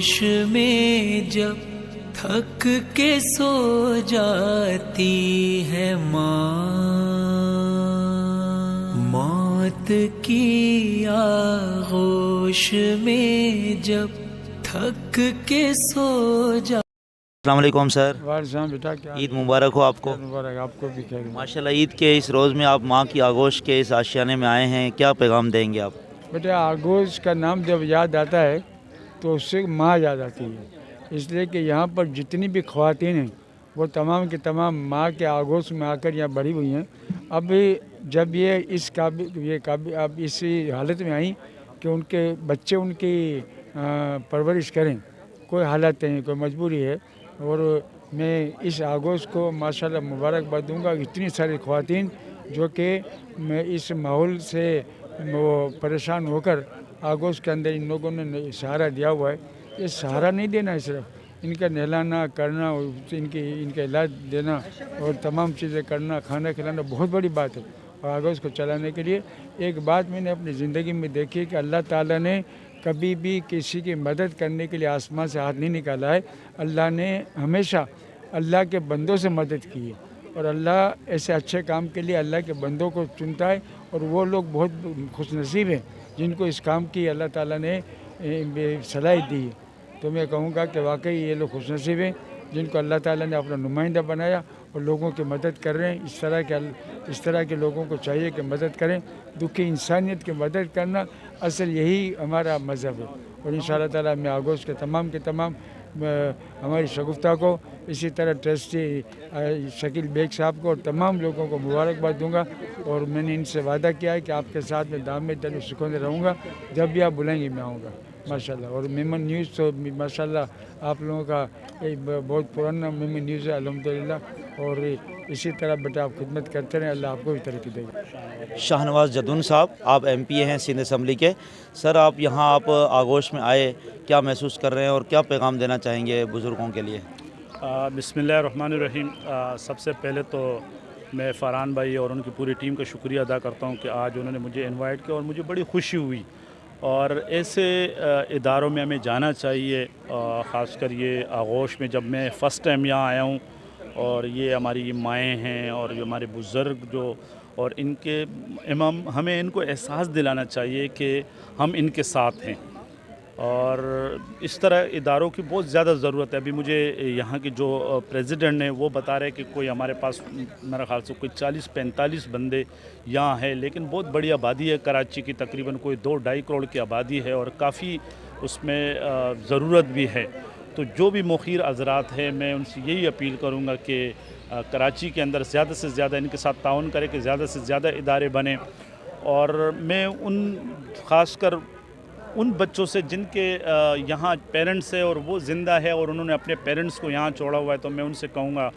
آغوش میں جب تھک کے سو جاتی ہے ماں، موت کی آغوش میں جب تھک کے سو جاتی۔ السلام علیکم سر۔ وعلیکم بیٹا، کیا عید مبارک ہو آپ کو۔ مبارک آپ کو بھی۔ ماشاءاللہ عید کے اس روز میں آپ ماں کی آغوش کے اس آشیانے میں آئے ہیں، کیا پیغام دیں گے آپ؟ بیٹا آغوش کا نام جب یاد آتا ہے تو اس سے ماں یاد آتی ہے، اس لیے کہ یہاں پر جتنی بھی خواتین ہیں وہ تمام کی تمام ماں کے آغوش میں آ کر یہاں بڑھی ہوئی ہیں۔ اب جب یہ اب اسی حالت میں آئیں کہ ان کے بچے ان کی پرورش کریں، کوئی حالت نہیں، کوئی مجبوری ہے، اور میں اس آغوش کو ماشاءاللہ مبارکباد دوں گا۔ اتنی ساری خواتین جو کہ میں اس ماحول سے وہ پریشان ہو کر آغوش کے اندر ان لوگوں نے سہارا دیا ہوا ہے۔ یہ سہارا نہیں دینا ہے، صرف ان کا نہلانا کرنا، ان کا علاج دینا اور تمام چیزیں کرنا، کھانا کھلانا بہت بڑی بات ہے۔ اور آغوش کو چلانے کے لیے ایک بات میں نے اپنی زندگی میں دیکھی کہ اللہ تعالیٰ نے کبھی بھی کسی کی مدد کرنے کے لیے آسمان سے ہاتھ نہیں نکالا ہے۔ اللہ نے ہمیشہ اللہ کے بندوں سے مدد کی ہے، اور اللہ ایسے اچھے کام کے لیے اللہ کے بندوں کو چنتا ہے، اور وہ لوگ بہت خوش نصیب ہیں جن کو اس کام کی اللہ تعالیٰ نے صلاحیت دی ہے۔ تو میں کہوں گا کہ واقعی یہ لوگ خوش نصیب ہیں جن کو اللہ تعالیٰ نے اپنا نمائندہ بنایا اور لوگوں کی مدد کر رہے ہیں۔ اس طرح کے لوگوں کو چاہیے کہ مدد کریں۔ دکھی انسانیت کی مدد کرنا اصل یہی ہمارا مذہب ہے۔ اور انشاءاللہ تعالیٰ میں آغوش کے تمام ہماری شگفتہ کو، اسی طرح ٹرسٹی شکیل بیگ صاحب کو اور تمام لوگوں کو مبارکباد دوں گا، اور میں نے ان سے وعدہ کیا ہے کہ آپ کے ساتھ میں دام میں تن سکھوندے رہوں گا، جب بھی آپ بلائیں گے میں آؤں گا ماشاءاللہ۔ اور میمن نیوز تو ماشاءاللہ آپ لوگوں کا ایک بہت پرانا میمن نیوز ہے الحمدللہ، اور اسی طرح بیٹا آپ خدمت کرتے رہیں، اللہ آپ کو بھی ترقی دے گا۔ شاہنواز جدون صاحب، آپ ایم پی ہیں سندھ اسمبلی کے۔ سر آپ یہاں آغوش میں آئے، کیا محسوس کر رہے ہیں اور کیا پیغام دینا چاہیں گے بزرگوں کے لیے؟ بسم اللہ الرحمن الرحیم۔ سب سے پہلے تو میں فرحان بھائی اور ان کی پوری ٹیم کا شکریہ ادا کرتا ہوں کہ آج انہوں نے مجھے انوائٹ کیا، اور مجھے بڑی خوشی ہوئی۔ اور ایسے اداروں میں ہمیں جانا چاہیے، خاص کر یہ آغوش میں جب میں فرسٹ ٹائم یہاں آیا ہوں، اور یہ ہماری مائیں ہیں اور یہ ہمارے بزرگ جو، اور ان کے امام، ہمیں ان کو احساس دلانا چاہیے کہ ہم ان کے ساتھ ہیں۔ اور اس طرح اداروں کی بہت زیادہ ضرورت ہے۔ ابھی مجھے یہاں کے جو پریزیڈنٹ ہیں وہ بتا رہے کہ کوئی ہمارے پاس میرا خیال سے کوئی 40-45 بندے یہاں ہیں، لیکن بہت بڑی آبادی ہے کراچی کی، تقریباً کوئی 2-2.5 کروڑ کی آبادی ہے، اور کافی اس میں ضرورت بھی ہے۔ تو جو بھی مخیر حضرات ہیں، میں ان سے یہی اپیل کروں گا کہ کراچی کے اندر زیادہ سے زیادہ ان کے ساتھ تعاون کرے کہ زیادہ سے زیادہ ادارے بنیں۔ اور میں خاص کر ان بچوں سے جن کے یہاں پیرنٹس ہے اور وہ زندہ ہے اور انہوں نے اپنے پیرنٹس کو یہاں چھوڑا ہوا ہے، تو میں ان سے کہوں گا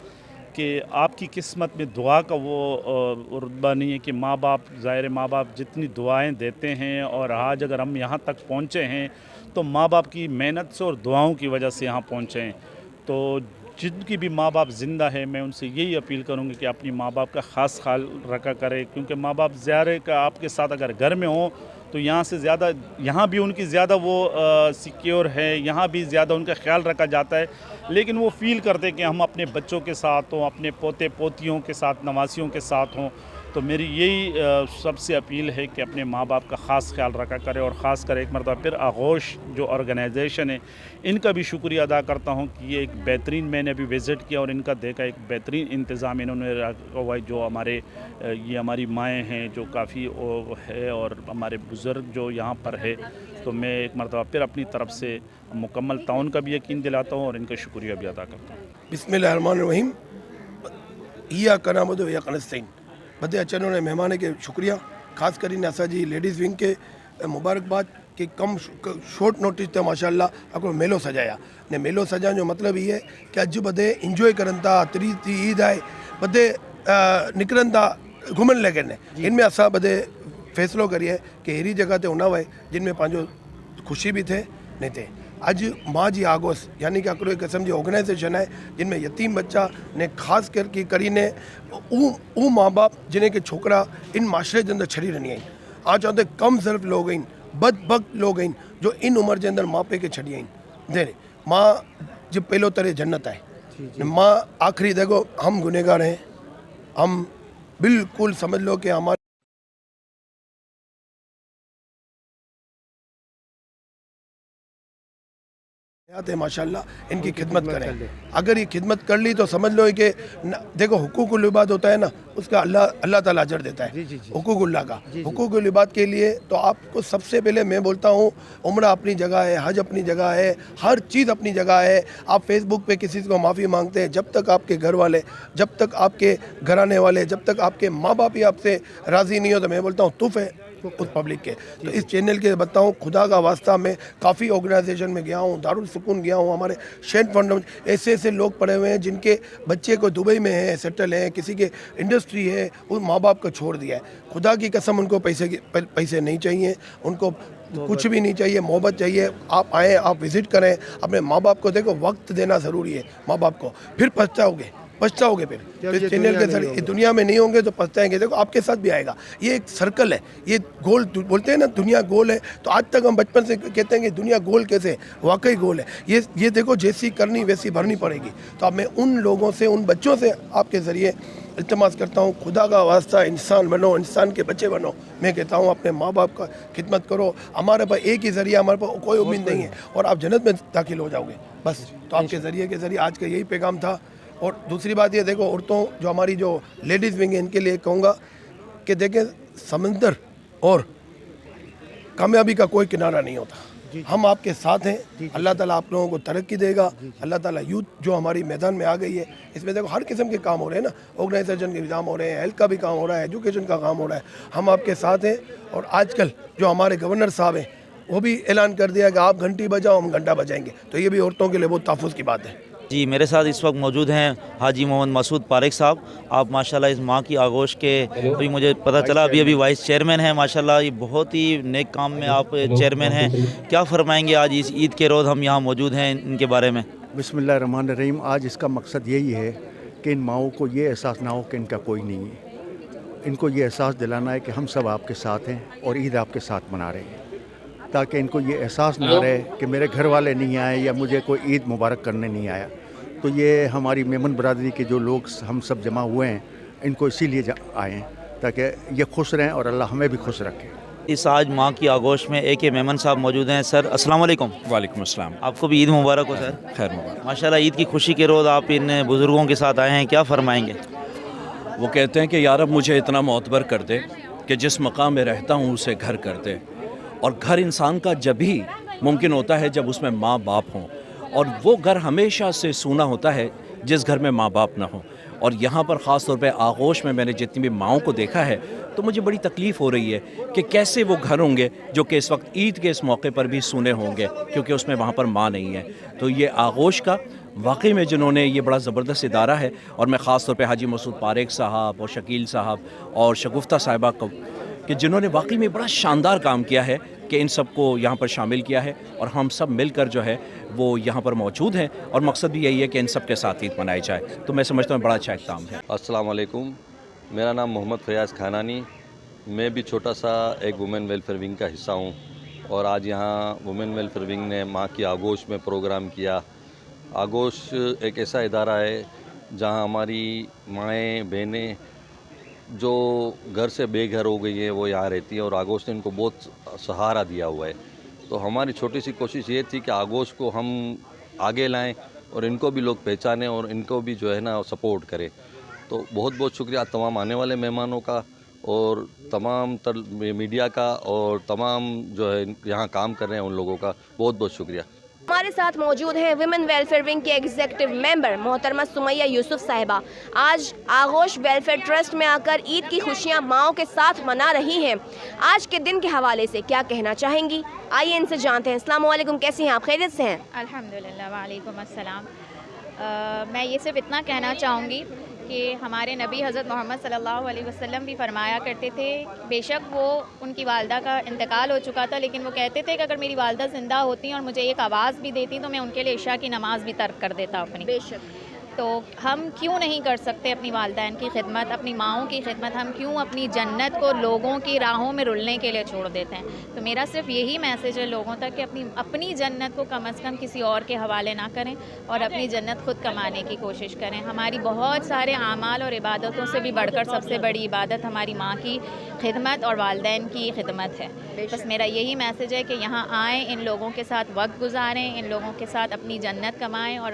کہ آپ کی قسمت میں دعا کا وہ رتبہ نہیں ہے کہ ماں باپ، ظاہر ماں باپ جتنی دعائیں دیتے ہیں، اور آج اگر ہم یہاں تک پہنچے ہیں تو ماں باپ کی محنت سے اور دعاؤں کی وجہ سے یہاں پہنچے ہیں۔ تو جن کی بھی ماں باپ زندہ ہے، میں ان سے یہی اپیل کروں گی کہ اپنی ماں باپ کا خاص خیال رکھا کرے، کیونکہ ماں باپ زیادہ کا آپ کے ساتھ اگر گھر میں ہوں تو یہاں سے زیادہ، یہاں بھی ان کی زیادہ وہ سیکیور ہے، یہاں بھی زیادہ ان کا خیال رکھا جاتا ہے، لیکن وہ فیل کرتے کہ ہم اپنے بچوں کے ساتھ ہوں، اپنے پوتے پوتیوں کے ساتھ، نواسیوں کے ساتھ ہوں۔ تو میری یہی سب سے اپیل ہے کہ اپنے ماں باپ کا خاص خیال رکھا کرے، اور خاص کر ایک مرتبہ پھر آغوش جو آرگنائزیشن ہے ان کا بھی شکریہ ادا کرتا ہوں کہ یہ ایک بہترین، میں نے ابھی وزٹ کیا اور ان کا دیکھا ایک بہترین انتظام انہوں نے رکھا ہوا ہے۔ جو ہمارے یہ ہماری مائیں ہیں جو کافی ہے، اور ہمارے بزرگ جو یہاں پر ہے، تو میں ایک مرتبہ پھر اپنی طرف سے مکمل تعاون کا بھی یقین دلاتا ہوں اور ان کا شکریہ بھی ادا کرتا ہوں۔ بسم اللہ الرحمن الرحیم۔ ایاک نعبد و ایاک نستعین۔ بدے اچھے نے مہمان کے شکریہ، خاص کر اسا جی لیڈیز ونگ کے مبارکباد کہ کم شارٹ نوٹس تے ماشاءاللہ اکو میلو سجایا نے۔ میلو سجان جو مطلب یہ ہے کہ اج بدے انجوائے کرن تا، تری عید ہے، بدے نکلن تا گھومن لگن، ان میں اسا بدے فیصلو کریے کہ اہڑی جگہ تے ہونا ہوئے جن میں پانچو خوشی بھی تھے نہیں تھے۔ اج ماں جی آغوش یعنی کہ ہکڑو قسم جی آرگنائزیشن ہے جن میں یتیم بچہ نے خاص کر کی کری نے او ماں باپ جنہیں کہ چھوکرا ان معاشرے کے اندر چھڑی رہنی ہیں۔ آج چاہتے کم ظرف لوگ ہیں، بد بخت لوگ ہیں جو ان عمر کے اندر ماں پے کے چھڑی ہیں۔ दे रहे। माँ जब पहलो तरह जन्नत है, माँ आखिरी देखो हम गुनहगार हैं, हम बिल्कुल समझ लो कि हमारे है माशाल्लाह, इनकी खिदमत करें। अगर ये खिदमत कर ली तो समझ लो कि देखो हुकूकुल इबाद होता है ना, उसका अल्लाह ताला अजर देता है हुकूकुल्लाह का। हुकूकुल इबाद के लिए तो आपको सबसे पहले मैं बोलता हूँ, उम्रा अपनी जगह है, हज अपनी जगह है, हर चीज़ अपनी जगह है। आप फेसबुक पे किसी को माफ़ी मांगते हैं, जब तक आपके घर वाले, जब तक आपके घराने वाले, जब तक आपके माँ बाप ही आपसे राज़ी नहीं हो, तो मैं बोलता हूँ तुफ़ है उस पब्लिक के। तो इस चैनल के बताऊँ, खुदा का वास्ता मैं काफ़ी ऑर्गेनाइजेशन में गया हूँ, दारुल सुकून गया हूँ, हमारे शेड फंड ऐसे ऐसे लोग पड़े हुए हैं जिनके बच्चे को दुबई में है, सेटल है, किसी के इंडस्ट्री है, उन माँ बाप को छोड़ दिया है। खुदा की कसम उनको पैसे नहीं चाहिए, उनको कुछ भी नहीं चाहिए, मोहब्बत चाहिए। आप आएँ, आप विज़िट करें, अपने माँ बाप को देखो, वक्त देना ज़रूरी है माँ बाप को, फिर पछताओगे फिर चैनल के जरिए दुनिया में नहीं होंगे तो पछताएंगे। देखो आपके साथ भी आएगा, ये एक सर्कल है, ये गोल बोलते हैं ना, दुनिया गोल है। तो आज तक हम बचपन से कहते हैं कि दुनिया गोल कैसे, वाकई गोल है। ये देखो जैसी करनी वैसी भरनी पड़ेगी। तो अब मैं उन लोगों से, उन बच्चों से आपके ज़रिए इल्तिमास करता हूँ, खुदा का वास्ता इंसान बनो, इंसान के बच्चे बनो। मैं कहता हूँ अपने माँ बाप का खिदमत करो। हमारे पास एक ही ज़रिया, हमारे पास कोई उम्मीद नहीं है, और आप जन्नत में दाखिल हो जाओगे बस। तो आपके ज़रिए आज का यही पैगाम था। और दूसरी बात ये देखो, औरतों जो हमारी जो लेडीज़ विंग है, इनके लिए कहूँगा कि देखें, समंदर और कामयाबी का कोई किनारा नहीं होता। हम आपके साथ हैं। अल्लाह ताला आप लोगों को तरक्की देगा। अल्लाह ताला यूथ जो हमारी मैदान में आ गई है, इसमें देखो हर किस्म के काम हो रहे हैं ना, ऑर्गेनाइजेशन के भी काम हो रहे हैं, हेल्थ का भी काम हो रहा है, एजुकेशन का काम हो रहा है। हम आपके साथ हैं। और आजकल जो हमारे गवर्नर साहब हैं, वो भी ऐलान कर दिया कि आप घंटी बजाओ, हम घंटा बजाएंगे। तो ये भी औरतों के लिए बहुत तहफ़्फ़ुज़ की बात है। जी, मेरे साथ इस वक्त मौजूद हैं हाजी मोहम्मद मसूद पारेख साहब। आप माशाल्लाह इस माँ की आगोश के, अभी मुझे पता चला अभी वाइस चेयरमैन हैं। माशाल्लाह ये बहुत ही नेक काम में आप चेयरमैन हैं। क्या फरमाएंगे आज इस ईद के रोज़ हम यहाँ मौजूद हैं, इनके बारे में? बिस्मिल्लाहिर्रहमानिर्रहीम। आज इसका मकसद यही है कि इन माओं को ये एहसास ना हो कि इनका कोई नहीं है। इनको ये एहसास दिलाना है कि हम सब आपके साथ हैं और ईद आपके साथ मना रहे हैं, ताकि इनको ये एहसास ना रहे कि मेरे घर वाले नहीं आए या मुझे कोई ईद मुबारक करने नहीं आया। तो ये हमारी मेमन बरादरी के जो लोग हम सब जमा हुए हैं, इनको इसीलिए आए हैं ताकि ये खुश रहें और अल्लाह हमें भी खुश रखे। इस आज माँ की आगोश में AK मेमन साहब मौजूद हैं। सर अस्सलाम वालेकुम। वालेकुम अस्सलाम। आपको भी ईद मुबारक हो सर। खैर मुबारक। माशाल्लाह ईद की खुशी के रोज़ आप इन बुज़ुर्गों के साथ आए हैं, क्या फरमाएंगे? वो कहते हैं कि यार अब मुझे इतना मोतबर कर दे कि जिस मकाम में रहता हूँ उसे घर कर दे। और घर इंसान का जब ही मुमकिन होता है जब उसमें माँ बाप हों, और वो घर हमेशा से सूना होता है जिस घर में माँ बाप ना हो। और यहाँ पर ख़ास तौर पे आगोश में मैंने जितनी भी माँओं को देखा है, तो मुझे बड़ी तकलीफ़ हो रही है कि कैसे वो घर होंगे जो कि इस वक्त ईद के इस मौके पर भी सूने होंगे, क्योंकि उसमें वहाँ पर माँ नहीं है। तो ये आगोश का वाकई में जिन्होंने ये बड़ा ज़बरदस्त इदारा है, और मैं ख़ास तौर पे हाजी मसूद पारेख साहब और शकील साहब और शगुफ्ता साहिबा को, कि जिन्होंने वाकई में बड़ा शानदार काम किया है कि इन सब को यहाँ पर शामिल किया है, और हम सब मिलकर जो है वो यहाँ पर मौजूद हैं, और मकसद भी यही है कि इन सब के साथ ईद मनाई जाए। तो मैं समझता हूँ बड़ा अच्छा इक़दाम है। अस्सलाम वालेकुम, मेरा नाम मोहम्मद फयाज़ खानानी। मैं भी छोटा सा एक वुमेन वेलफेयर विंग का हिस्सा हूँ, और आज यहाँ वुमेन वेलफेयर विंग ने माँ की आगोश में प्रोग्राम किया। आगोश एक ऐसा इदारा है जहाँ हमारी माएँ बहनें जो घर से बेघर हो गई हैं वो यहाँ रहती है, और आगोश ने इनको बहुत सहारा दिया हुआ है। तो हमारी छोटी सी कोशिश ये थी कि आगोश को हम आगे लाएं और इनको भी लोग पहचानें और इनको भी जो है ना सपोर्ट करें। तो बहुत बहुत शुक्रिया तमाम आने वाले मेहमानों का, और तमाम मीडिया का, और तमाम जो है यहाँ काम कर रहे हैं उन लोगों का बहुत बहुत शुक्रिया। हमारे साथ मौजूद हैं विमेन वेलफेयर विंग के एग्जीक्यूटिव मेंबर मोहतरमा सुमैया यूसुफ साहिबा। आज आगोश वेलफेयर ट्रस्ट में आकर ईद की खुशियां माओं के साथ मना रही हैं। आज के दिन के हवाले से क्या कहना चाहेंगी, आइए इनसे जानते हैं। अस्सलाम वालेकुम, कैसी हैं आप? खैरियत से हैं? अल्हम्दुलिल्लाह, वालेकुम अस्सलाम। मैं ये सिर्फ इतना कहना चाहूँगी कि हमारे नबी हज़रत मोहम्मद सल्लल्लाहु अलैहि वसल्लम भी फरमाया करते थे, बेशक वो उनकी वालदा का इंतकाल हो चुका था, लेकिन वो कहते थे कि अगर मेरी वालदा ज़िंदा होती और मुझे एक आवाज़ भी देती तो मैं उनके लिए इशा की नमाज़ भी तर्क कर देता अपनी। बेशक। تو ہم کیوں نہیں کر سکتے اپنی والدین کی خدمت، اپنی ماؤں کی خدمت؟ ہم کیوں اپنی جنت کو لوگوں کی راہوں میں رلنے کے لیے چھوڑ دیتے ہیں؟ تو میرا صرف یہی میسیج ہے لوگوں تک کہ اپنی جنت کو کم از کم کسی اور کے حوالے نہ کریں اور اپنی جنت خود کمانے کی کوشش کریں. ہماری بہت سارے اعمال اور عبادتوں سے بھی بڑھ کر سب سے بڑی عبادت ہماری ماں کی خدمت اور والدین کی خدمت ہے. بس میرا یہی میسیج ہے کہ یہاں آئیں، ان لوگوں کے ساتھ وقت گزاریں، ان لوگوں کے ساتھ اپنی جنت کمائیں اور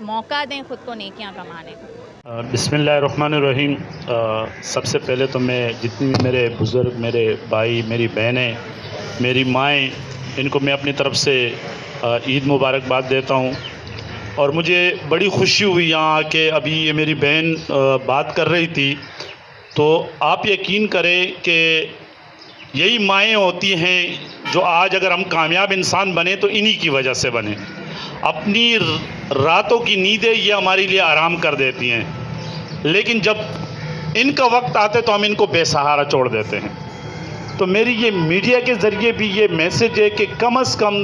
موقع دیں خود کو نیکیاں کمانے کو. بسم اللہ الرحمن الرحیم. سب سے پہلے تو میں جتنی بھی میرے بزرگ، میرے بھائی، میری بہنیں، میری مائیں، ان کو میں اپنی طرف سے عید مبارکباد دیتا ہوں. اور مجھے بڑی خوشی ہوئی یہاں آ کے. ابھی یہ میری بہن بات کر رہی تھی تو آپ یقین کریں کہ یہی مائیں ہوتی ہیں جو آج اگر ہم کامیاب انسان بنیں تو انہی کی وجہ سے بنیں. اپنی راتوں کی نیندیں یہ ہمارے لیے آرام کر دیتی ہیں، لیکن جب ان کا وقت آتے تو ہم ان کو بے سہارا چھوڑ دیتے ہیں. تو میری یہ میڈیا کے ذریعے بھی یہ میسیج ہے کہ کم از کم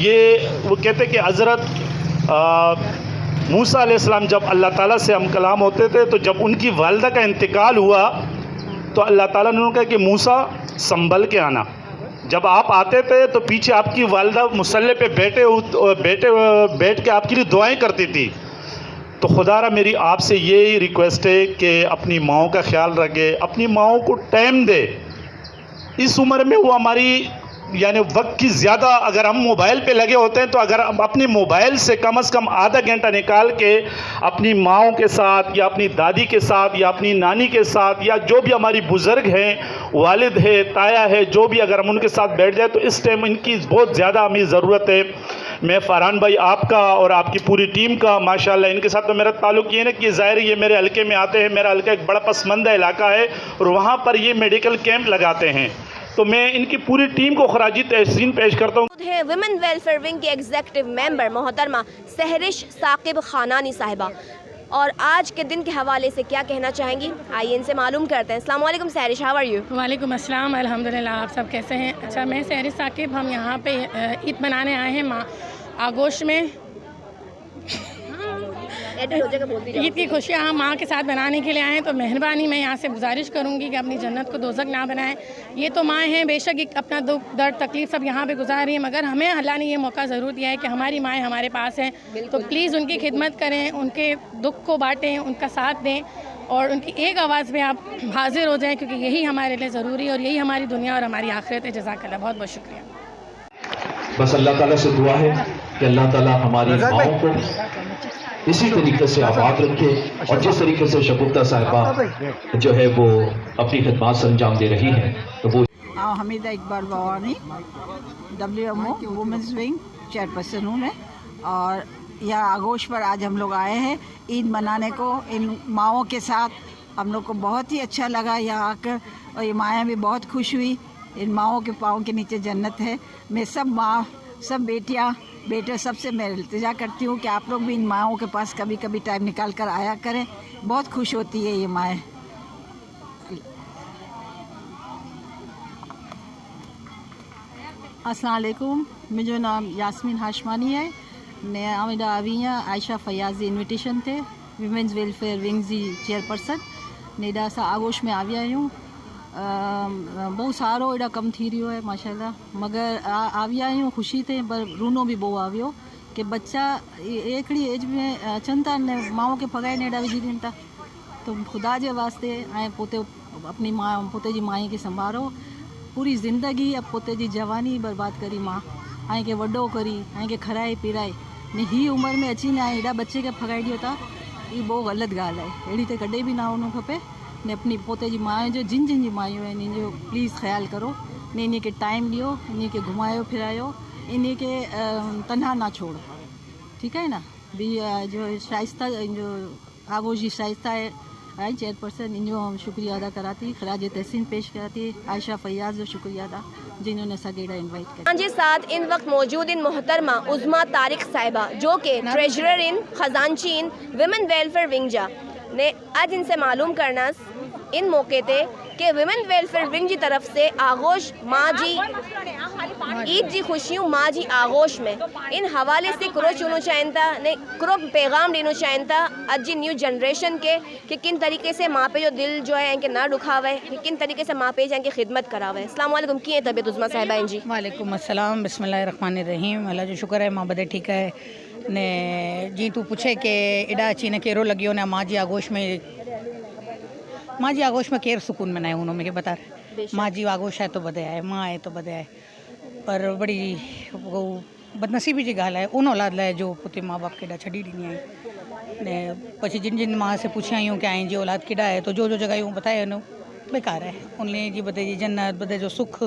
یہ وہ کہتے کہ حضرت موسیٰ علیہ السلام جب اللہ تعالیٰ سے ہم کلام ہوتے تھے تو جب ان کی والدہ کا انتقال ہوا تو اللہ تعالیٰ نے کہا کہ موسیٰ سنبھل کے آنا. جب آپ آتے تھے تو پیچھے آپ کی والدہ مصلی پہ بیٹھ کے آپ کے لیے دعائیں کرتی تھی. تو خدا را میری آپ سے یہ ریکویسٹ ہے کہ اپنی ماؤں کا خیال رکھے، اپنی ماؤں کو ٹائم دے. اس عمر میں وہ ہماری یعنی وقت کی زیادہ اگر ہم موبائل پہ لگے ہوتے ہیں تو اگر ہم اپنے موبائل سے کم از کم آدھا گھنٹہ نکال کے اپنی ماؤں کے ساتھ یا اپنی دادی کے ساتھ یا اپنی نانی کے ساتھ یا جو بھی ہماری بزرگ ہیں، والد ہے، تایا ہے، جو بھی اگر ہم ان کے ساتھ بیٹھ جائے تو اس ٹائم ان کی بہت زیادہ ہمیں ضرورت ہے. میں فرحان بھائی آپ کا اور آپ کی پوری ٹیم کا ماشاءاللہ ان کے ساتھ تو میرا تعلق یہ ہے کہ ظاہر یہ میرے حلقے میں آتے ہیں. میرا حلقہ ایک بڑا پسماندہ علاقہ ہے اور وہاں پر یہ میڈیکل کیمپ لگاتے ہیں. تو میں ان کی پوری ٹیم کو خراج تحسین پیش کرتا ہوں. ویمن ویلفیئر ونگ کے ایگزیکٹو ممبر محترمہ سہرش ثاقب خانانی صاحبہ، اور آج کے دن کے حوالے سے کیا کہنا چاہیں گی؟ آئیے ان سے معلوم کرتے ہیں. السلام علیکم سہرش، ہاؤ آر یو؟ وعلیکم السلام، الحمدللہ. آپ سب کیسے ہیں؟ اچھا، میں سہرش ثاقب، ہم یہاں پہ عید منانے آئے ہیں آگوش میں. عید کی خوشیاں ہم ماں کے ساتھ بنانے کے لیے آئے ہیں. تو مہربانی میں یہاں سے گزارش کروں گی کہ اپنی جنت کو دوزخ نہ بنائیں. یہ تو ماں ہیں، بے شک اپنا دکھ درد تکلیف سب یہاں پہ گزار رہی ہیں، مگر ہمیں اللہ نے یہ موقع ضرور دیا ہے کہ ہماری مائیں ہمارے پاس ہیں. تو پلیز ان کی خدمت کریں، ان کے دکھ کو بانٹیں، ان کا ساتھ دیں اور ان کی ایک آواز میں آپ حاضر ہو جائیں، کیونکہ یہی ہمارے لیے ضروری ہے اور یہی ہماری دنیا اور ہماری آخرت ہے. جزاک اللہ، بہت بہت شکریہ. بس اللہ تعالیٰ سے دعا ہے کہ اللہ تعالیٰ ہماری ماؤں کو اسی طریقے سے آباد رکھے اور جس طریقے سے شگفتہ صاحبہ جو ہے وہ اپنی خدمات سے انجام دے رہی ہیں. تو وہ Hameeda Iqbal Bawani WMO women's wing chairperson ہوں میں، اور یہاں آگوش پر آج ہم لوگ آئے ہیں عید منانے کو ان ماؤں کے ساتھ. ہم لوگ کو بہت ہی اچھا لگا یہاں آ کر اور یہ مائیں بھی بہت خوش ہوئی. ان ماؤں کے پاؤں کے نیچے جنت ہے. میں سب ماں، سب بیٹیاں، بیٹے سب سے میں التجا کرتی ہوں کہ آپ لوگ بھی ان ماؤں کے پاس کبھی کبھی ٹائم نکال کر آیا کریں. بہت خوش ہوتی ہے یہ مائیں. السلام علیکم، مجھے نام یاسمین ہاشمانی ہے. میں آمدہ آویاں عائشہ فیاضی انویٹیشن تھے ویمنز ویلفیئر ونگ جی چیئرپرسن نیڈا سا آگوش میں آویا ہوں. بہت سارو ایڈا کم تھی رہی ہے ماشاءاللہ، مگر آویا ہوں خوشی تھے پر رونو بھی بہت آویو کہ بچہ ایکڑی ایج میں چنتا نے ماؤں کے پگائے نیڈا وجھی دینتا. تو خدا جے واسطے آئیں پوتے اپنی ماں پوتے جی مائیں کے سنبھالو. پوری زندگی اب پوتے جی جوانی برباد کری ماں آئیں کے وڈو کری آئیں کے کھرائے پیرائے نے ہی عمر میں اچھی نہ ایڈا بچے کے پھگائی ڈیو تا. یہ بہت غلط گال ہے، اڑی تے کڈے بھی نہ ہونا کھپے. نے اپنی پوتے جی مائیں جو جن جن جی مائیوں ہیں ان جو پلیز خیال کرو نے انہیں کے ٹائم ڈیو، انہیں کے گھمایو پھرایو، انہیں کے تنہا نہ چھوڑو. ٹھیک ہے نا؟ بھی جو شائستہ جو آگوش جی شائستہ ہے چیئرپرسن، ان جو شکریہ ادا کراتی، خراج تحسین پیش کراتی. عائشہ فیاض جو شکریہ ادا جنہوں نے سگیڑا انوائٹ کیا. ہمارے ساتھ ان وقت موجود ان محترمہ عظمیٰ طارق صاحبہ جو کہ ٹریجرر ان خزانچی ان ویمن ویلفیئر ونگ جا نے آج ان سے معلوم کرنا ان موقع تے کہ ویمن ویلفیئر ونگ کی طرف سے آغوش ماں جی عید جی خوشیوں ماں جی آغوش میں ان حوالے سے کرو چونو چاہتا نے کرو پیغام دینو چاہتا اج جی نیو جنریشن کے کہ کن طریقے سے ماں پہ جو دل جو ہے کہ نہ دکھاوے کہ کن طریقے سے ماں پہ جائیں کہ خدمت کراوے. السلام علیکم. کی ہے طبیعت عظمیٰ صاحبہ جی؟ وعلیکم السلام. بسم اللہ الرحمن الرحیم. اللہ جو شکر ہے ماں بدے ٹھیک ہے نے جی تو پوچھے کہ اڈا اچھی نے کیرو لگیو نے ماں جی آغوش میں کیر سکون میں نہ انہوں میں کہ بتا رہے ماں جی آغوش ہے تو بدے آئے ماں ہے تو بدے آئے پر بڑی وہ بدنصیبی جی گال ہے ان اولاد لائے جو پتے ماں باپ کیڈا چھڈی ڈینی آئی نے پچھی جن ماں سے پوچھا آئیوں کہ آئیں جی اولاد کیڈا ہے تو جو جگہ یوں بتائے انہوں بیکار ہے ان لیے جی بدے جی جنت بدے جو سکھ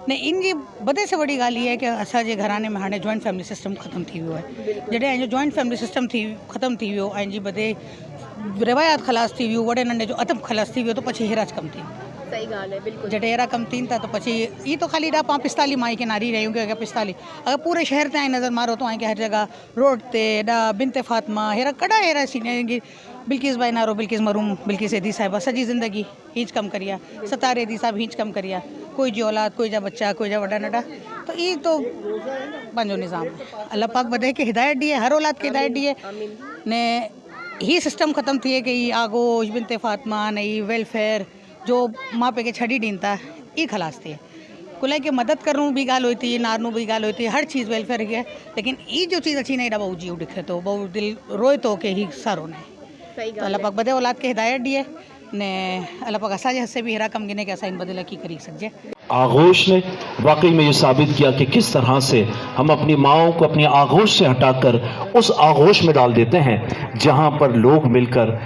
نے ان جی بدے سے بڑی گال یہ ہے کہ اسا جے گھرانے میں ہانے جوائنٹ فیملی سسٹم ختم تھی ویو ہے جڈے جو جوائنٹ فیملی سسٹم ختم تھی ویو ऐं जी بدے روایات خلاص تھی ویو वॾे नंढे जो अदब खलास थी वियो त पछी हेराज कम थी. सही ॻाल्हि है. बिल्कुल जॾहिं अहिड़ा कम थियनि था त पछी ई तो खाली ॾा पां पिस्ताली माई के नारी रहियूं कि पिस्ताली अगर पूरे शहर ते नज़र मारो तो कि हर जगह रोड ते ॾा बिनते फातिमा हेरा कड़ा हेरा सीने बिल्किस भाई नारो बिल्किस मरूम बिल्किस एदी साहिबा सॼी ज़िंदगी हींच कम करिया सतारे एदी साहब हींच कम करिया कोई जी औलाद कोई जा बच्चा कोई जा वॾा नंढा तो ई तो पंहिंजो निज़ाम अल्लाह पाक बधे के हिदायत ॾिए हर औलाद के हिदायत ॾिए ने ही सिस्टम ख़त्म थिए कि ई आगोश बिनते फातिमा ने ई वेलफेयर जो माँ पे के छड़ी ॾींदा ई खलास थिए कुल के मदद करूँ भी ॻाल्हि हुई थी नारनू भी ॻाल्हि हुई थी हर चीज़ वेलफेयर की है लेकिन ई जो चीज़ अची नहीं ॾा बहु जीव ॾिखे थो बहु दिल रोए तो कि ही सारो न तो अल्लाह पाक बदे औलाद के हिदायत ॾिए ने अल्लाह पाक असांजे हथ से भी हेरा कम गिने कि असां इन बदिला की करी सघिजे. आगोश ने वाकई में ये साबित किया कि किस तरह से हम अपनी माओं को अपनी आगोश से हटाकर उस आगोश में डाल देते हैं जहां पर लोग मिलकर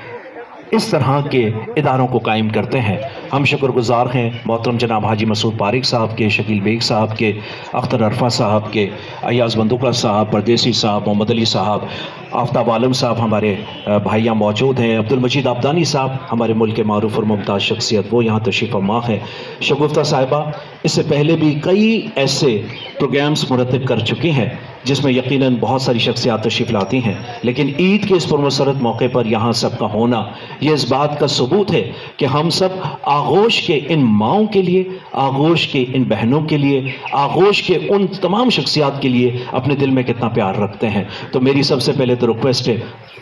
इस तरह के इदारों को कायम करते हैं. हम शुक्रगुजार हैं मोहतरम जनाब हाजी मसूद पारिक साहब के, शकील बेग साहब के, अख्तर अरफा साहब के, अयाज बंदुकला साहब, परदेसी साहब, मोहम्मद अली साहब, आफ्ताब आलम साहब हमारे भाइयाँ मौजूद हैं, अब्दुल मजीद आबदानी साहब हमारे मुल्क के मारूफ और मुमताज़ शख्सियत वो यहाँ तशरीफ़ फरमा है. शगुफ्ता साहिबा इससे पहले भी कई ऐसे प्रोग्राम्स मुरतब कर चुकी हैं जिसमें यकीनन बहुत सारी शख्सियात तशरीफ़ लाती हैं लेकिन ईद के इस पुरमसरत मौके पर यहाँ सबका होना ये इस बात का सबूत है कि हम सब आगोश के इन माओं के लिए, आगोश के इन बहनों के लिए, आगोश के उन तमाम शख्सियात के लिए अपने दिल में कितना प्यार रखते हैं. तो मेरी सबसे पहले तो रिक्वेस्ट है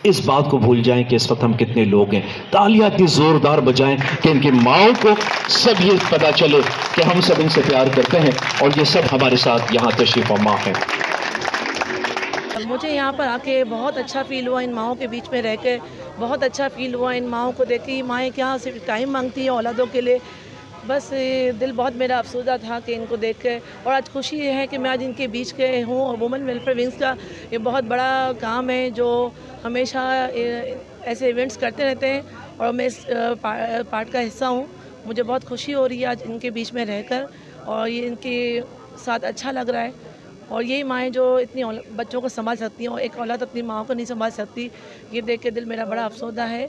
इस बात को भूल जाएं कि इस वक्त हम कितने लोग हैं. तालियां इतनी ज़ोरदार बजाएं कि इनकी माओं को सब ये पता चले कि हम सब इनसे प्यार करते हैं और ये सब हमारे साथ यहाँ तशरीफ़ फरमा हैं. मुझे यहाँ पर आके बहुत अच्छा फ़ील हुआ, इन माओं के बीच में रह के बहुत अच्छा फ़ील हुआ. इन माओं को देख के माएँ क्या सिर्फ टाइम मांगती हैं औलादों के लिए. बस दिल बहुत मेरा अफसोदा था कि इनको देख के और आज खुशी ये है कि मैं आज इनके बीच के हूँ. वुमेन वेलफेयर विंग्स का ये बहुत बड़ा काम है जो हमेशा ऐसे इवेंट्स करते रहते हैं और मैं इस पार्ट का हिस्सा हूँ. मुझे बहुत खुशी हो रही है आज इनके बीच में रहकर और ये इनके साथ अच्छा लग रहा है. और यही माएँ जो इतनी बच्चों को संभाल सकती हैं और एक औलाद अपनी माँ को नहीं संभाल सकती, ये देख के दिल मेरा बड़ा अफसोदा है.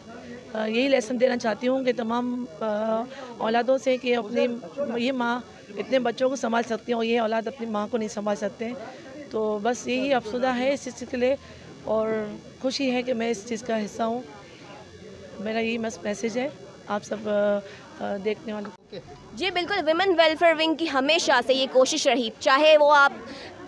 यही लेसन देना चाहती हूँ कि तमाम औलादों से कि अपनी ये माँ इतने बच्चों को संभाल सकती हैं और ये औलाद अपनी माँ को नहीं संभाल सकते. तो बस यही अफसोदा है इस चीज़ के लिए और खुशी है कि मैं इस चीज़ का हिस्सा हूँ. मेरा यही मैसेज है आप सब देखने वालों. जी बिल्कुल, विमेन वेलफेयर विंग की हमेशा से ये कोशिश रही, चाहे वो आप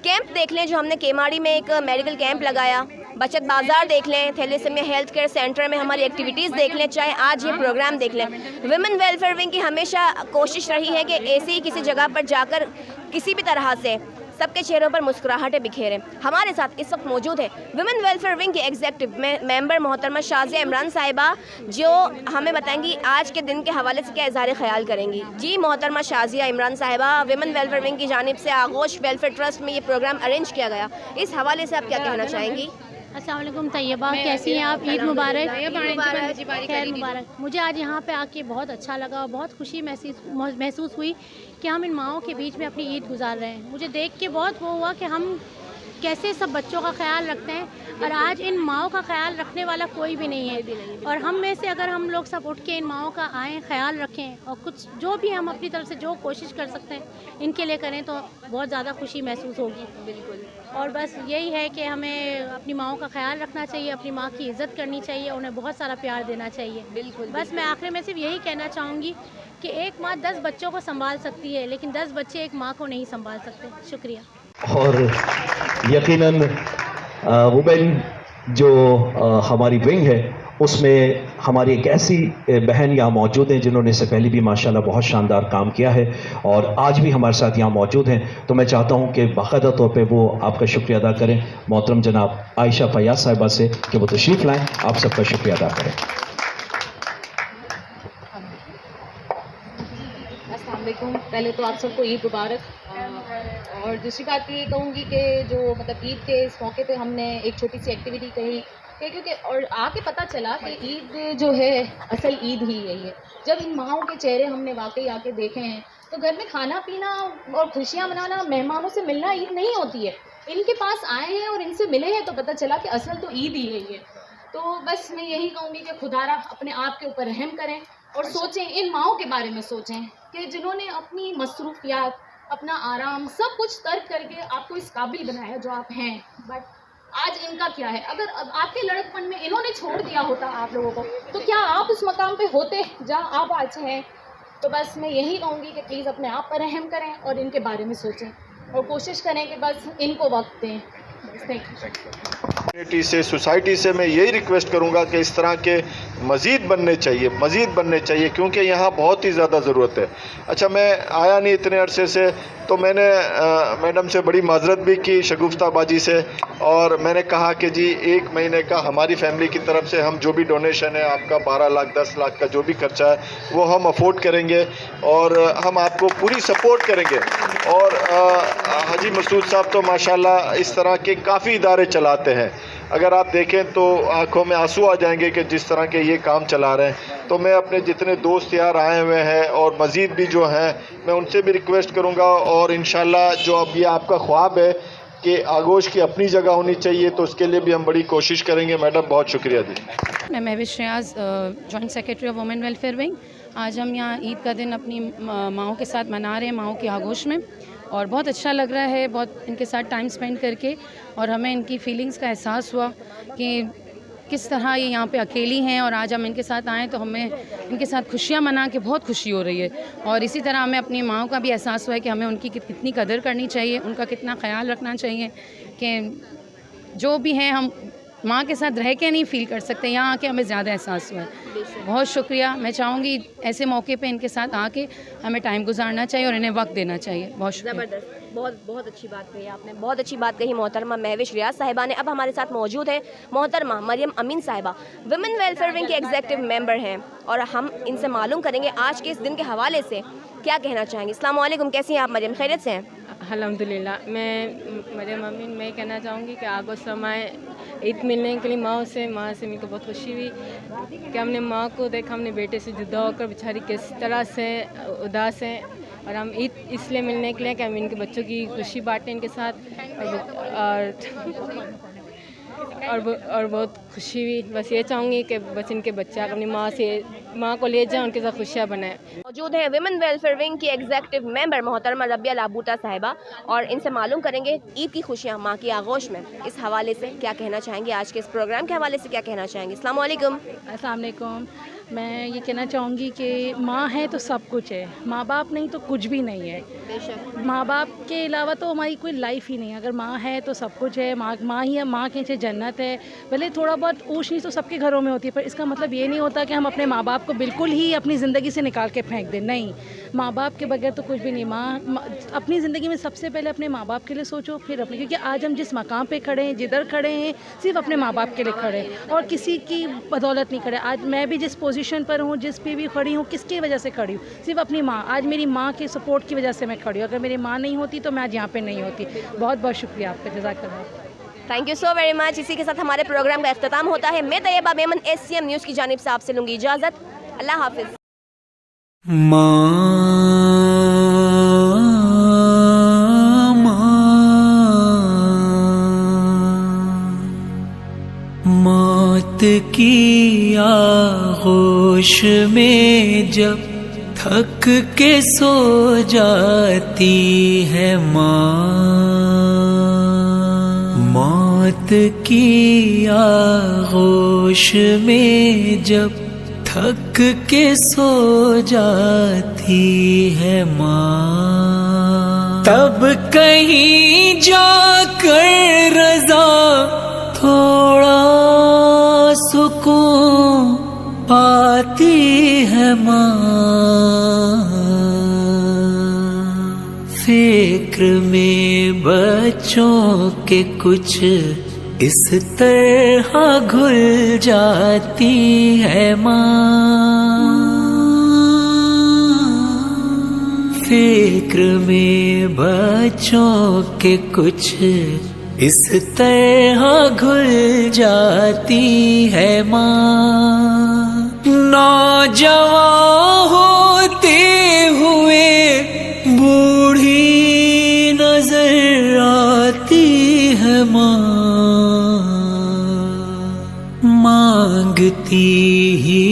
कैंप देख लें जो हमने केमाड़ी में एक मेडिकल कैंप लगाया, बचत बाज़ार देख लें, थैलेसीमिया हेल्थ केयर सेंटर में हमारी एक्टिविटीज़ देख लें, चाहे आज ये प्रोग्राम देख लें. विमेन वेलफेयर विंग की हमेशा कोशिश रही है कि ऐसे ही किसी जगह पर जाकर किसी भी तरह से सबके चेहरों पर मुस्कुराहटें बिखेरें. हमारे साथ इस वक्त मौजूद है विमेन वेलफेयर विंग के एग्जीक्यूटिव मेंबर मोहतरमा शाजिया इमरान साहिबा जो हमें बताएंगी आज के दिन के हवाले से क्या इज़हार ख्याल करेंगी. जी मोहतरमा शाजिया इमरान साहिबा, विमेन वेलफेयर विंग की जानिब से आगोश वेलफेयर ट्रस्ट में ये प्रोग्राम अरेंज किया गया, इस हवाले से आप क्या कहना चाहेंगी? अस्सलाम वालेकुम तैयबा, कैसी हैं आप? ईद मुबारक. खैर मुबारक. मुझे आज यहाँ पे आके बहुत अच्छा लगा और बहुत खुशी महसूस हुई कि हम इन माओं के बीच में अपनी ईद गुजार रहे हैं. मुझे देख के बहुत वो हुआ कि हम कैसे सब बच्चों का ख्याल रखते हैं, और आज इन माँओं का ख्याल रखने वाला कोई भी नहीं है। और हम में से अगर हम लोग सब उठ के इन माँओं का आएँ, ख्याल रखें और कुछ जो भी हम अपनी तरफ से जो कोशिश कर सकते हैं इनके लिए करें तो बहुत ज़्यादा खुशी महसूस होगी। बिल्कुल। और बस यही है कि हमें अपनी माँओं का ख्याल रखना चाहिए, अपनी माँ की इज़्ज़त करनी चाहिए, उन्हें बहुत सारा प्यार देना चाहिए। बिल्कुल। बस मैं आखिर में सिर्फ यही कहना चाहूँगी कि एक माँ 10 बच्चों को संभाल सकती है, लेकिन 10 बच्चे एक माँ को नहीं संभाल सकते। शुक्रिया। और यकीनन वुमेन जो हमारी विंग है उसमें हमारी एक ऐसी बहन यहाँ मौजूद हैं जिन्होंने इससे पहले भी माशाल्लाह बहुत शानदार काम किया है और आज भी हमारे साथ यहाँ मौजूद हैं। तो मैं चाहता हूँ कि बाकायदा तौर पे वो आपका शुक्रिया अदा करें मोहतरम जनाब आयशा फयाज साहिबा से कि वो तशरीफ़ लाएँ, आप सबका शुक्रिया अदा करें। अस्सलाम वालेकुम। पहले तो आप सबको ईद मुबारक। और दूसरी बात ये कहूँगी कि जो मतलब ईद के इस मौके पे हमने एक छोटी सी एक्टिविटी कही कि क्योंकि और आके पता चला कि ईद जो है असल ईद ही यही है। जब इन माँओं के चेहरे हमने वाकई आके देखे हैं तो घर में खाना पीना और खुशियाँ मनाना, मेहमानों से मिलना ईद नहीं होती है। इनके पास आए हैं और इनसे मिले हैं तो पता चला कि असल तो ईद ही यही है। तो बस मैं यही कहूँगी कि खुदारा अपने आप के ऊपर रहम करें और सोचें, इन माँओं के बारे में सोचें कि जिन्होंने अपनी मसरूफियात, अपना आराम सब कुछ तर्क करके आपको इस काबिल बनाया जो आप हैं। बट आज इनका क्या है? अगर आपके लड़कपन में इन्होंने छोड़ दिया होता आप लोगों को तो क्या आप उस मकाम पे होते जहाँ आप आज हैं? तो बस मैं यही कहूँगी कि प्लीज़ अपने आप पर रहम करें और इनके बारे में सोचें और कोशिश करें कि बस इनको वक्त दें। कम्युनिटी से, सोसाइटी से मैं यही रिक्वेस्ट करूंगा कि इस तरह के मज़ीद बनने चाहिए क्योंकि यहाँ बहुत ही ज़्यादा ज़रूरत है। अच्छा, मैं आया नहीं इतने अरसे से तो मैंने मैडम से बड़ी माजरत भी की, शगुफ्ता बाजी से, और मैंने कहा कि जी 1 महीने का हमारी फैमिली की तरफ से हम जो भी डोनेशन है आपका 12 लाख 10 लाख का जो भी खर्चा है वो हम अफोर्ड करेंगे और हम आपको पूरी सपोर्ट करेंगे। और हाजी मसूद साहब तो माशाल्लाह इस तरह के काफ़ी इदारे चलाते हैं, अगर आप देखें तो आंखों में आंसू आ जाएंगे कि जिस तरह के ये काम चला रहे हैं। तो मैं अपने जितने दोस्त यार आए हुए हैं और मज़ीद भी जो हैं मैं उनसे भी रिक्वेस्ट करूंगा और इंशाल्लाह जो अब ये आपका ख्वाब है कि आगोश की अपनी जगह होनी चाहिए तो उसके लिए भी हम बड़ी कोशिश करेंगे। मैडम बहुत शुक्रिया जी। मैं Mahvish Riaz, joint secretary of women welfare wing. आज हम यहाँ ईद का दिन अपनी माँओं के साथ मना रहे हैं, माँओं के आगोश में, और बहुत अच्छा लग रहा है बहुत इनके साथ टाइम स्पेंड करके। और हमें इनकी फीलिंग्स का एहसास हुआ कि किस तरह ये यहाँ पे अकेली हैं और आज हम इनके साथ आएँ तो हमें इनके साथ खुशियाँ मना के बहुत खुशी हो रही है। और इसी तरह हमें अपनी माँओं का भी एहसास हुआ है कि हमें उनकी कितनी कदर करनी चाहिए, उनका कितना ख्याल रखना चाहिए कि जो भी हैं हम माँ के साथ रह के नहीं फील कर सकते, यहाँ आके हमें ज़्यादा एहसास हुआ है। बहुत शुक्रिया। मैं चाहूँगी ऐसे मौके पे इनके साथ आके हमें टाइम गुजारना चाहिए और इन्हें वक्त देना चाहिए। बहुत शुक्रिया। ज़बरदस्त, बहुत अच्छी बात कही आपने, बहुत अच्छी बात कही मोहतरमा महविश रियाज साहिबा ने। अब हमारे साथ मौजूद है मोहतरमा मरियम अमीन साहिबा, वुमेन वेलफेयर विंग के एग्जीक्यूटिव मेंबर हैं, और हम इनसे मालूम करेंगे आज के इस दिन के हवाले से क्या कहना चाहेंगे। अस्सलाम वालेकुम, कैसी हैं आप मरियम? खैरियत से हैं? अल्हम्दुलिल्लाह। मैं मरियम अमीन, मैं कहना चाहूँगी कि आगो समय ईद मिलने के लिए माँ से मिलकर बहुत खुशी हुई कि हमने माँ को देखा, हमने बेटे से जुदा होकर बेचारी किस तरह से उदास है, और हम ईद इसलिए मिलने के लिए कि हम इनके बच्चों की खुशी बांटें इनके साथ, और बहुत खुशी हुई। बस ये चाहूँगी कि बस इनके बच्चे अपनी माँ को ले जाएं, उनके साथ खुशियाँ बनाएं। मौजूद है वुमेन वेलफेयर विंग की एग्जीक्यूटिव मेंबर मोहतरमा रबिया लाबूता साहिबा, और इनसे मालूम करेंगे ईद की खुशियाँ माँ की आगोश में, इस हवाले से क्या कहना चाहेंगे, आज के इस प्रोग्राम के हवाले से क्या कहना चाहेंगे। अस्सलाम वालेकुम। अस्सलाम वालेकुम। मैं ये कहना चाहूँगी कि माँ है तो सब कुछ है, माँ बाप नहीं तो कुछ भी नहीं है। बेशक माँ बाप के अलावा तो हमारी कोई लाइफ ही नहीं है। अगर माँ है तो सब कुछ है, माँ ही है, माँ के नीचे जन्नत है। भले थोड़ा बहुत ऊँच नीच तो सबके घरों में होती है, पर इसका मतलब ये नहीं होता कि हम अपने माँ बाप को बिल्कुल ही अपनी ज़िंदगी से निकाल के फेंक दें। नहीं, माँ बाप के बगैर तो कुछ भी नहीं। माँ अपनी ज़िंदगी में सबसे पहले अपने माँ बाप के लिए सोचो, फिर अपने, क्योंकि आज हम जिस मकाम पे खड़े हैं, जिधर खड़े हैं, सिर्फ अपने माँ बाप के लिए खड़े हैं और किसी की बदौलत नहीं खड़े। आज मैं भी जिस पोजीशन पर हूँ, जिस पे भी खड़ी हूँ, किसकी वजह से खड़ी हूँ? सिर्फ अपनी माँ। आज मेरी माँ के सपोर्ट की वजह से मैं खड़ी हूँ। अगर मेरी माँ नहीं होती तो मैं आज यहाँ पे नहीं होती। बहुत बहुत शुक्रिया आपका, जज़ाकल्लाह। Thank you so very much. इसी के साथ हमारे प्रोग्राम का इख्तिताम होता है। मैं तैयबा मेमन SCM न्यूज़ की जानिब से आपसे लूँगी इजाज़त। अल्लाह हाफिज़। माँ کی آغوش میں جب تھک کے سو جاتی ہے ماں، موت کی آغوش میں جب تھک کے سو جاتی ہے ماں، تب کہیں جا کر رضا تھوڑا سکون پاتی ہے ماں، فکر میں بچوں کے کچھ اس طرح گھل جاتی ہے ماں، فکر میں بچوں کے کچھ اس طرح گھل جاتی ہے ماں، نوجوان ہوتے ہوئے بوڑھی نظر آتی ہے ماں، مانگتی ہی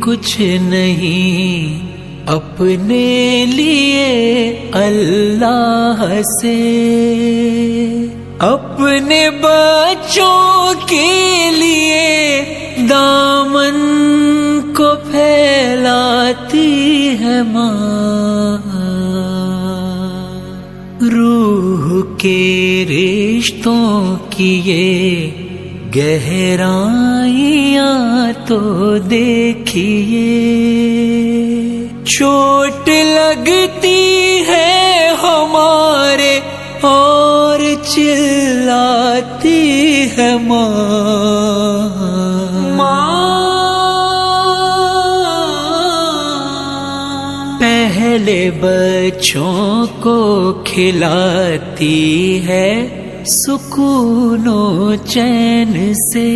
کچھ نہیں اپنے لیے اللہ سے، اپنے بچوں کے لیے دامن کو پھیلاتی ہے ماں، روح کے رشتوں کی یہ گہرائیاں تو دیکھیے، چوٹ لگتی ہے ہمارے اور چلاتی ہے ماں، پہلے بچوں کو کھلاتی ہے سکون و چین سے،